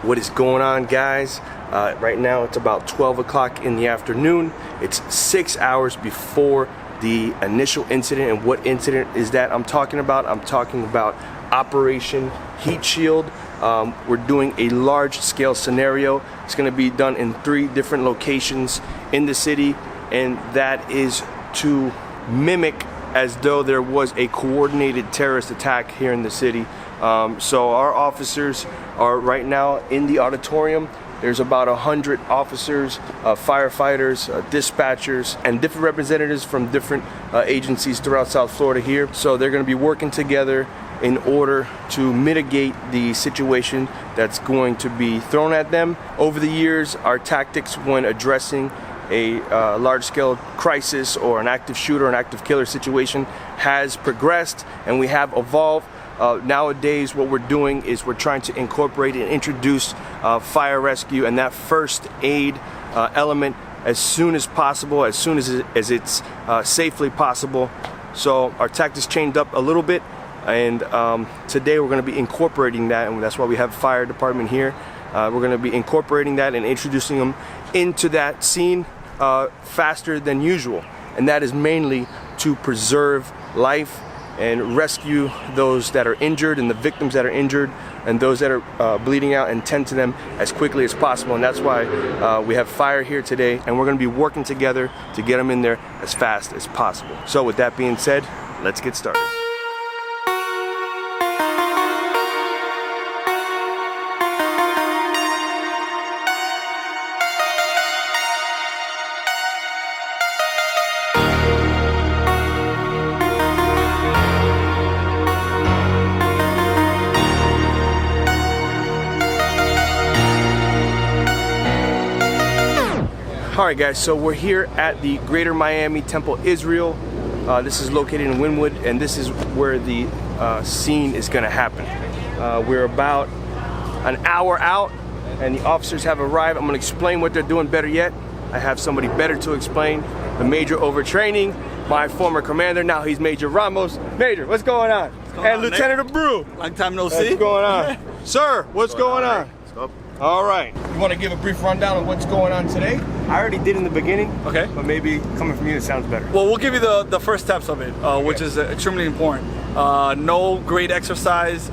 What is going on, guys? Right now it's about 12 o'clock in the afternoon. It's 6 hours before the initial incident. And what incident is that I'm talking about? I'm talking about Operation Heat Shield. We're doing a large scale scenario. It's going to be done in 3 different locations in the city, and that is to mimic as though there was a coordinated terrorist attack here in the city. So our officers are right now in the auditorium. There's about 100 officers, firefighters, dispatchers, and different representatives from different agencies throughout South Florida here. So they're going to be working together in order to mitigate the situation that's going to be thrown at them. Over the years, our tactics when addressing a large-scale crisis or an active shooter, an active killer situation has progressed, and we have evolved. Nowadays, what we're doing is we're trying to incorporate and introduce fire rescue and that first aid element as soon as possible, as soon as it's safely possible. So our tactics changed up a little bit, and today we're going to be incorporating that, and that's why we have a fire department here. We're going to be incorporating that and introducing them into that scene faster than usual, and that is mainly to preserve life and rescue those that are injured and the victims that are injured and those that are bleeding out, and tend to them as quickly as possible. And that's why we have fire here today, and we're going to be working together to get them in there as fast as possible. So with that being said, let's get started. Alright guys, so we're here at the Greater Miami Temple Israel. This is located in Wynwood, and this is where the scene is going to happen. We're about an hour out, and the officers have arrived. I'm going to explain what they're doing. Better yet, I have somebody better to explain. The Major overtraining, my former commander, now he's Major Ramos. Major, what's going on? And Lieutenant Abreu. Long time no see. What's going on? Sir, what's going on? All right. You want to give a brief rundown of what's going on today? I already did in the beginning. Okay. But maybe coming from you, it sounds better. Well, we'll give you the first steps of it, which is extremely important. No great exercise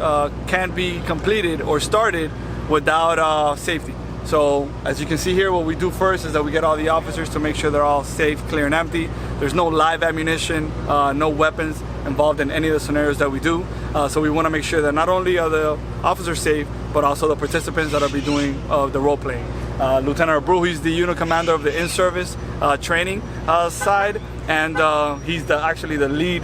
can be completed or started without safety. So, as you can see here, what we do first is that we get all the officers to make sure they're all safe, clear, and empty. There's no live ammunition, no weapons involved in any of the scenarios that we do. So we want to make sure that not only are the officers safe, but also the participants that will be doing the role playing. Lieutenant Abreu, he's the unit commander of the in-service training side, and he's actually the lead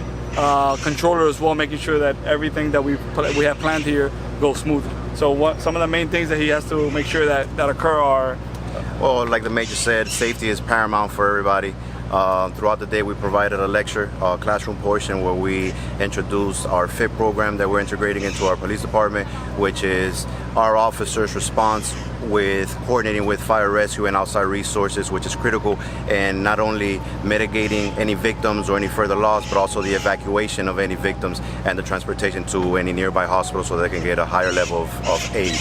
controller as well, making sure that everything that we have planned here goes smoothly. So some of the main things that he has to make sure that occur are? Well, like the Major said, safety is paramount for everybody. Throughout the day, we provided a lecture, classroom portion, where we introduced our FIT program that we're integrating into our police department, which is our officers' response with coordinating with fire rescue and outside resources, which is critical in not only mitigating any victims or any further loss, but also the evacuation of any victims and the transportation to any nearby hospital so they can get a higher level of aid.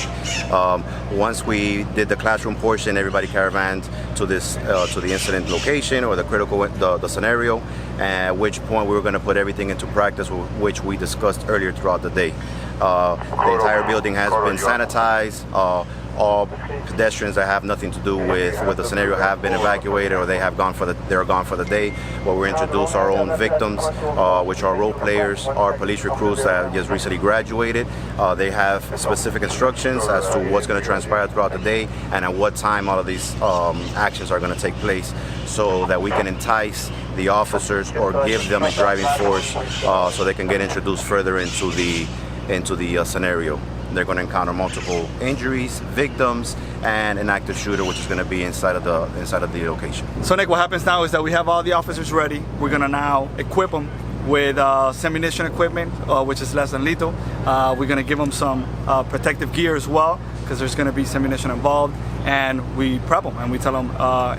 Once we did the classroom portion, everybody caravanned to the incident location or the the scenario, at which point we were going to put everything into practice, which we discussed earlier throughout the day. The entire building has been sanitized. All pedestrians that have nothing to do with the scenario have been evacuated, or they're gone for the day. Where we introduce our own victims, which are role players, our police recruits that just recently graduated. They have specific instructions as to what's going to transpire throughout the day and at what time all of these actions are going to take place, so that we can entice the officers or give them a driving force so they can get introduced further into the scenario. They're going to encounter multiple injuries, victims, and an active shooter, which is going to be inside of the location. So Nick, what happens now is that we have all the officers ready. We're going to now equip them with ammunition equipment, which is less than lethal. We're going to give them some protective gear as well, because there's going to be ammunition involved. and we prep them and we tell them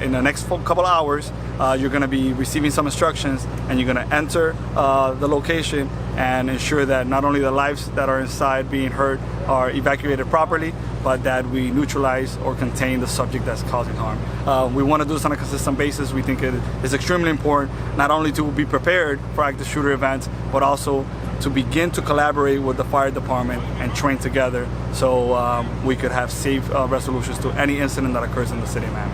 in the next couple of hours you're going to be receiving some instructions, and you're going to enter the location and ensure that not only the lives that are inside being hurt are evacuated properly, but that we neutralize or contain the subject that's causing harm. We want to do this on a consistent basis. We think it is extremely important not only to be prepared for active shooter events, but also to begin to collaborate with the fire department and train together so we could have safe resolutions to any incident that occurs in the city, man.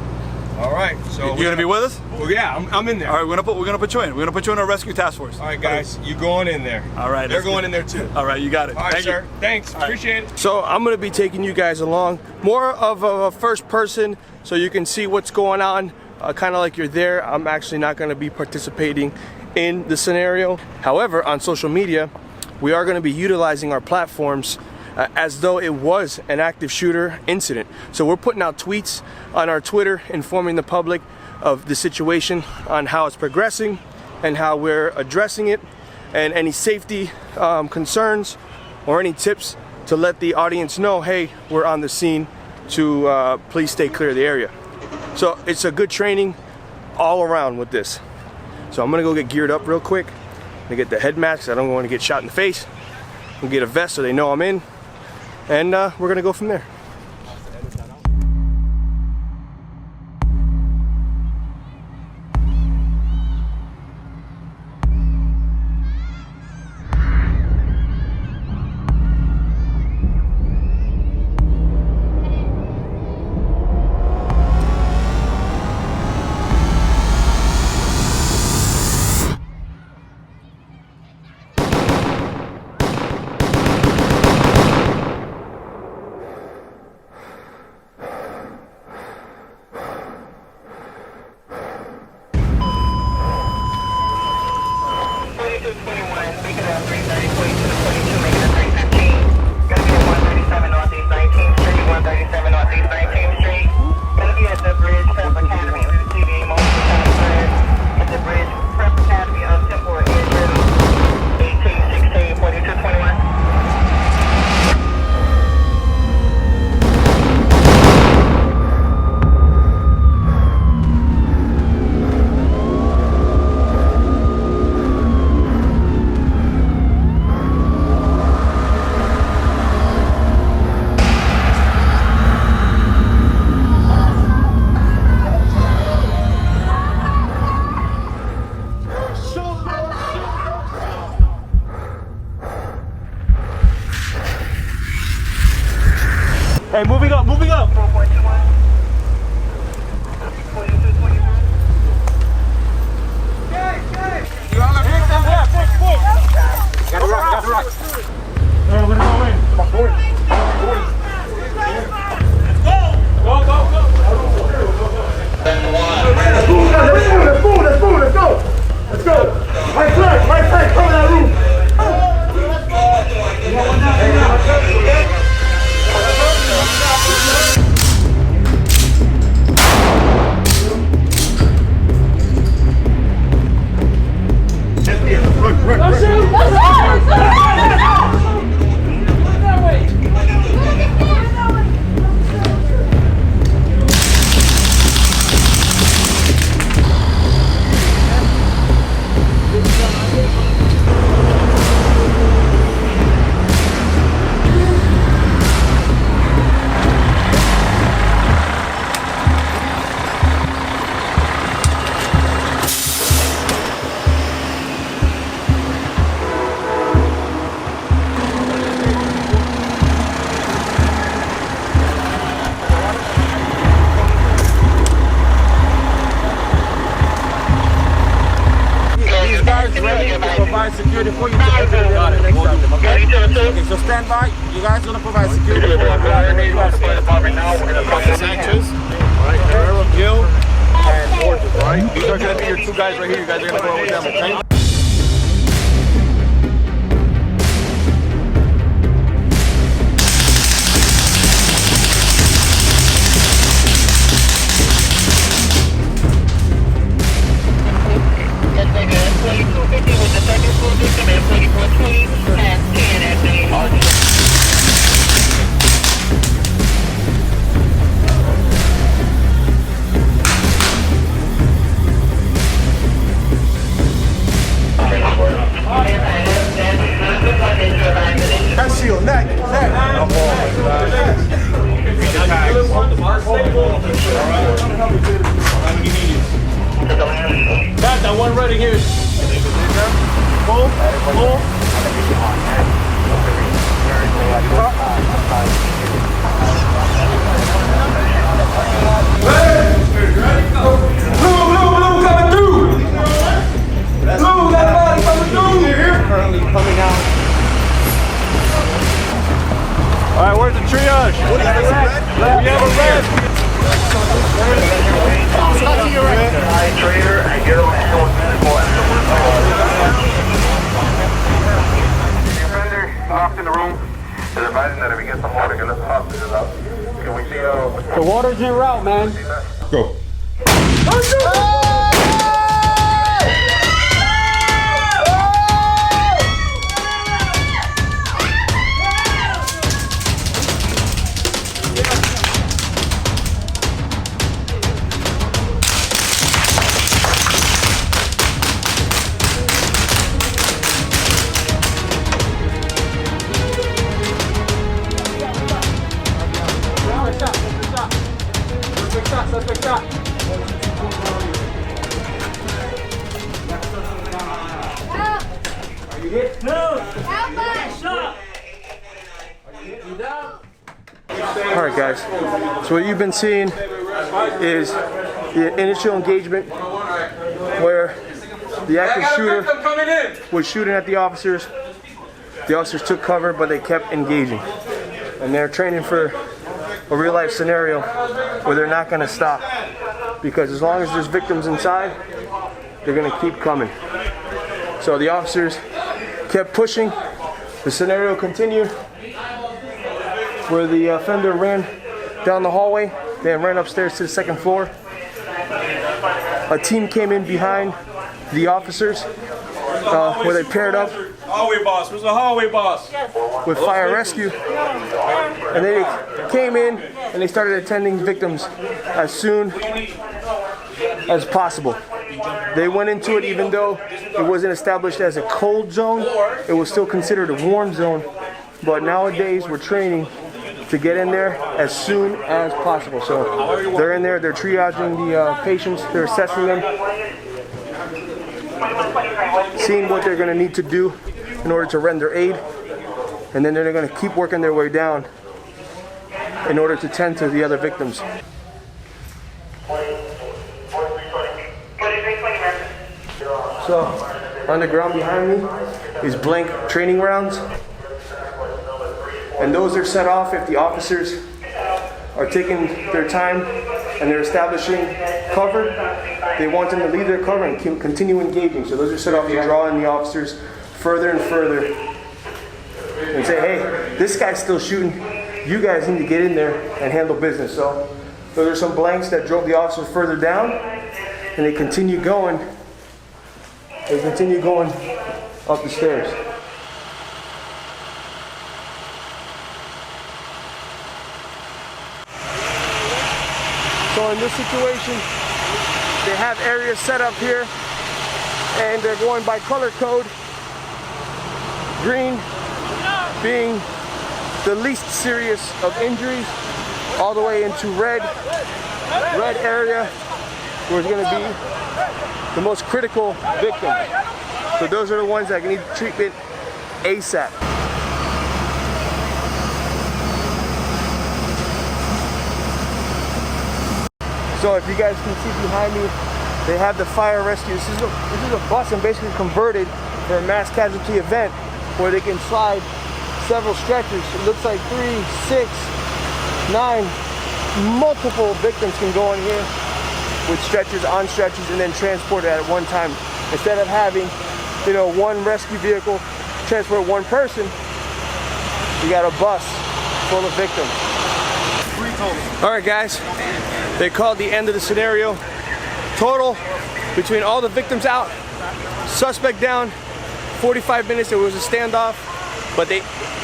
All right, so You gonna be with us? Well, yeah, I'm in there. All right, we're gonna put you in. We're gonna put you in a rescue task force. All right, guys, you going in there. All right, they're let's going go. in there too. All right, you got it. All right, Thank sir. you. Thanks, right. appreciate it. So I'm gonna be taking you guys along, more of a first person, so you can see what's going on, kind of like you're there. I'm actually not gonna be participating in the scenario. However, on social media, we are gonna be utilizing our platforms as though it was an active shooter incident. So we're putting out tweets on our Twitter informing the public of the situation, on how it's progressing and how we're addressing it, and any safety concerns or any tips to let the audience know, hey, we're on the scene, to please stay clear of the area. So it's a good training all around with this. So I'm gonna go get geared up real quick. I'm gonna get the head mask, I don't want to get shot in the face. We'll get a vest so they know I'm in, and we're gonna go from there. Hey, moving up, moving up. Got a rock. We're gonna go in. Come on, go in. Let's go. Right flag, cover that room. Security for you. Got it. Okay, so stand by. You guys gonna provide security for Sanchez, right? Herrera, Gil, and Borges, right? These are gonna be your two guys right here. You guys are gonna go with them, okay? Got that one ready here. Pull, pull. All right, where's the triage? We have a red. Stop to your right. Locked in the room. Is advising that if we get some water, get us hostages out. Can we see The water's en route, man. Go. Alright guys, so what you've been seeing is the initial engagement where the active shooter was shooting at the officers. The officers took cover, but they kept engaging. And they're training for a real life scenario where they're not going to stop. Because as long as there's victims inside, they're going to keep coming. So the officers kept pushing. The scenario continued where the offender ran down the hallway, then ran upstairs to the second floor. A team came in behind the officers where they paired up Hallway boss, where's the hallway boss? with fire rescue, and they came in and they started attending victims as soon as possible. They went into it even though it wasn't established as a cold zone, it was still considered a warm zone. But nowadays we're training to get in there as soon as possible. So they're in there, they're triaging the patients, they're assessing them, seeing what they're gonna need to do in order to render aid, and then they're gonna keep working their way down in order to tend to the other victims. So on the ground behind me is blank training rounds, and those are set off if the officers are taking their time and they're establishing cover. They want them to leave their cover and continue engaging. So those are set off to draw in the officers further and further and say, hey, this guy's still shooting. You guys need to get in there and handle business. So those are some blanks that drove the officers further down, and they continue going. They continue going up the stairs. So in this situation, they have areas set up here, and they're going by color code. Green being the least serious of injuries, all the way into red. Red area where it's going to be the most critical victims. So those are the ones that need treatment ASAP. So if you guys can see behind me, they have the fire rescue. This is a bus and basically converted for a mass casualty event where they can slide several stretchers. It looks like 3, 6, 9, multiple victims can go in here with stretchers, on stretchers, and then transported at one time. Instead of having, one rescue vehicle transport one person, you got a bus full of victims. All right, guys, they called the end of the scenario. Total, between all the victims out, suspect down, 45 minutes, it was a standoff, but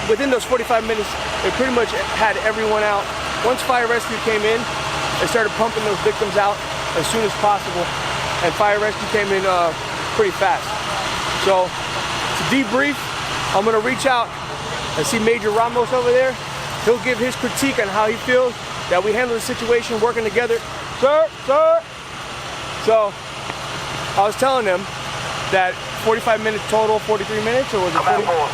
within those 45 minutes, they pretty much had everyone out. Once fire rescue came in, they started pumping those victims out as soon as possible, and fire rescue came in pretty fast. So, to debrief, I'm gonna reach out and see Major Ramos over there. He'll give his critique on how he feels that we handled the situation working together. Sir. So I was telling them that 45 minutes total, 43 minutes, or was it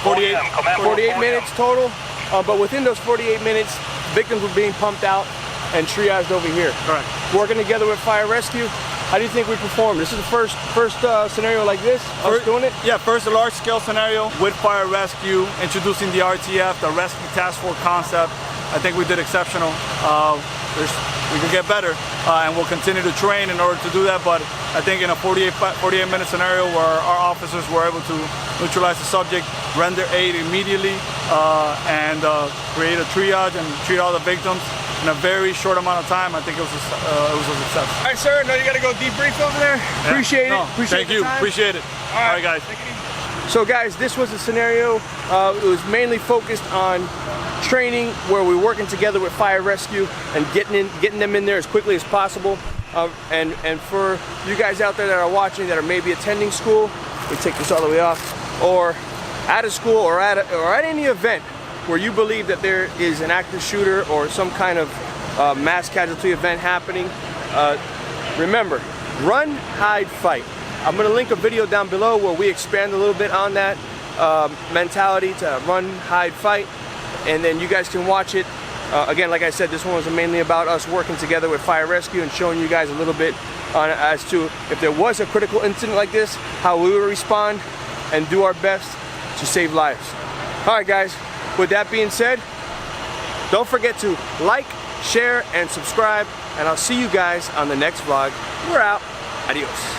48 minutes total? But within those 48 minutes, victims were being pumped out and triaged over here. Correct. Working together with fire rescue. How do you think we performed? This is the first scenario like this, us doing it? Yeah, first a large-scale scenario with fire rescue, introducing the RTF, the Rescue Task Force concept. I think we did exceptional. We could get better, and we'll continue to train in order to do that. But I think in a 48-minute scenario where our officers were able to neutralize the subject, render aid immediately, and create a triage and treat all the victims in a very short amount of time, I think it was a success. All right, sir. I know you got to go debrief over there. Yeah. Appreciate it. No, Appreciate thank the you. time. Appreciate it. All right, guys. So guys, this was a scenario, it was mainly focused on training where we're working together with fire rescue and getting them in there as quickly as possible. And for you guys out there that are watching that are maybe attending school, we take this all the way off, or at a school or at any event where you believe that there is an active shooter or some kind of mass casualty event happening, remember, run, hide, fight. I'm gonna link a video down below where we expand a little bit on that mentality to run, hide, fight, and then you guys can watch it. Again, like I said, this one was mainly about us working together with fire rescue and showing you guys a little bit on as to if there was a critical incident like this, how we would respond and do our best to save lives. All right, guys, with that being said, don't forget to like, share, and subscribe, and I'll see you guys on the next vlog. We're out. Adios.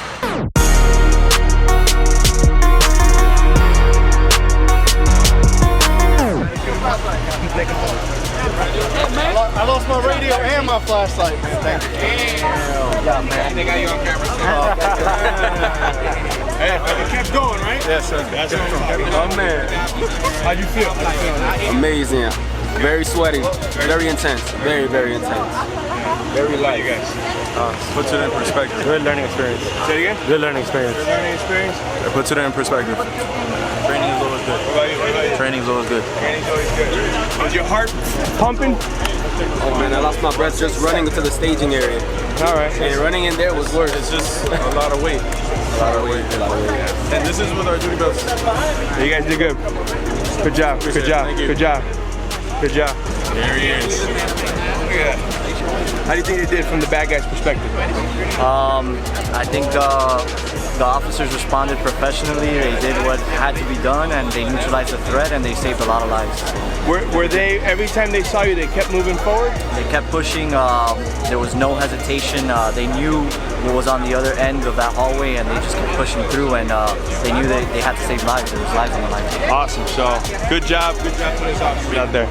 I lost my radio and my flashlight. Thank you. Yeah, man. They got you on camera. Hey, you kept going, right? Yes, sir. That's oh, man. How'd you feel? Amazing. Very sweaty. Very intense. Very, very intense. Very light, you guys. Puts it in perspective. Good learning experience. Say it again? Good learning experience. Good learning experience? It puts it in perspective. Training is always good. What about you? Training is always good. Training's always good. Was your heart pumping? Oh man, I lost my breath just running to the staging area. All right. And running in there was worse. It's just a lot of weight. A lot of weight. And this is with our duty belts. You guys did good. Good job. Good job. Good job. Good job. There he is. How do you think they did from the bad guy's perspective? I think the officers responded professionally. They did what had to be done, and they neutralized the threat, and they saved a lot of lives. Were they, every time they saw you, they kept moving forward? They kept pushing. There was no hesitation. They knew what was on the other end of that hallway, and they just kept pushing through, and they knew that they had to save lives. There was lives on the line. Awesome. So, good job. Good job to those officers out there.